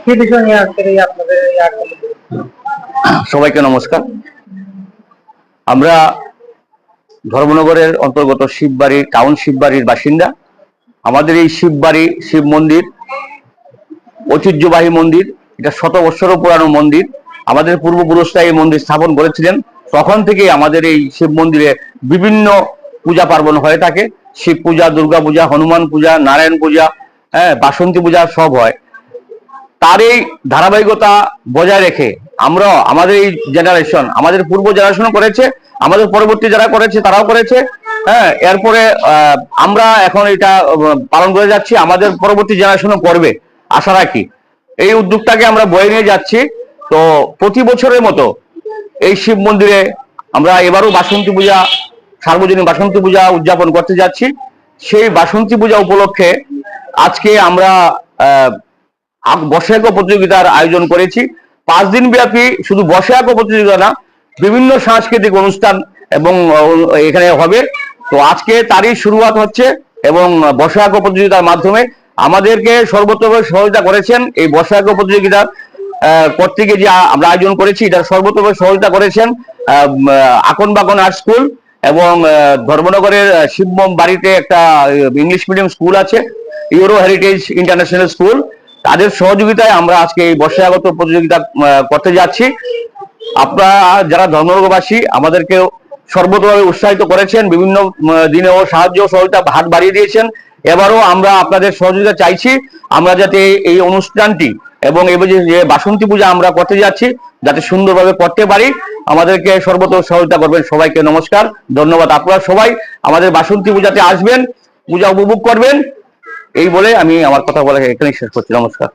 কি বিষয় নিয়ে আজকের এই আপনাদের এই আয়োজন? সবাইকে নমস্কার। আমরা ধর্মনগরের অন্তর্গত শিববাড়ি টাউন শিববাড়ির বাসিন্দা। আমাদের এই শিববাড়ি শিব মন্দির ঐতিহ্যবাহী মন্দির, এটা শত বৎসরও পুরানো মন্দির। আমাদের পূর্বপুরুষরা এই মন্দির স্থাপন করেছিলেন। তখন থেকে আমাদের এই শিব মন্দিরে বিভিন্ন পূজা পার্বণ হয়ে থাকে। শিব পূজা, দুর্গা পূজা, হনুমান পূজা, নারায়ণ পূজা, বাসন্তী পূজা সব হয়। তার এই ধারাবাহিকতা বজায় রেখে আমরা আমাদের এই জেনারেশন, আমাদের পূর্ব জেনারেশনও করেছে, আমাদের পরবর্তী যারা করেছে তারাও করেছে। এরপরে আমরা এখন এটা পালন করে যাচ্ছি, আমাদের পরবর্তী জেনারেশনও করবে আশা রাখি। এই উদ্যোগটাকে আমরা বয়ে নিয়ে যাচ্ছি। তো প্রতি বছরের মতো এই শিব মন্দিরে আমরা এবারও বাসন্তী পূজা, সার্বজনীন বাসন্তী পূজা উদযাপন করতে যাচ্ছি। সেই বাসন্তী পূজা উপলক্ষে আজকে আমরা বসে আঁকো প্রতিযোগিতার আয়োজন করেছি। 5 দিন ব্যাপী শুধু বসে আঁকো প্রতিযোগিতা না, বিভিন্ন সাংস্কৃতিক অনুষ্ঠান এবং এখানে হবে। তো আজকে তারই শুরুয়াত হচ্ছে এবং বসে আঁকো প্রতিযোগিতার মাধ্যমে আমাদেরকে সর্বতোভাবে সহযোগিতা করেছেন। এই বসে আঁকো প্রতিযোগিতা করতে গিয়ে যে আমরা আয়োজন করেছি, এটার সর্বতোভাবে সহযোগিতা করেছেন আকন বাকন আর্ট স্কুল এবং ধর্মনগরের শিব বাড়িতে একটা ইংলিশ মিডিয়াম স্কুল আছে, ইউরো হেরিটেজ ইন্টারন্যাশনাল স্কুল। তাদের সহযোগিতায় আমরা আজকে এই বর্ষাগত প্রতিযোগিতা করতে যাচ্ছি। আপনারা যারা ধর্মনগরবাসী আমাদেরকে সর্বতভাবে উৎসাহিত করেছেন, বিভিন্ন দিনেও সাহায্য সহযোগিতা হাত বাড়িয়ে দিয়েছেন। এবারও আমরা আপনাদের সহযোগিতা চাইছি, আমরা যাতে এই অনুষ্ঠানটি এবং এবার যে বাসন্তী পূজা আমরা করতে যাচ্ছি যাতে সুন্দরভাবে করতে পারি। আমাদেরকে সর্বত সহযোগিতা করবেন। সবাইকে নমস্কার, ধন্যবাদ। আপনারা সবাই আমাদের বাসন্তী পূজাতে আসবেন, পূজা উপভোগ করবেন। এই বলে আমি আমার কথা বলা এখানেই শেষ করছি। নমস্কার।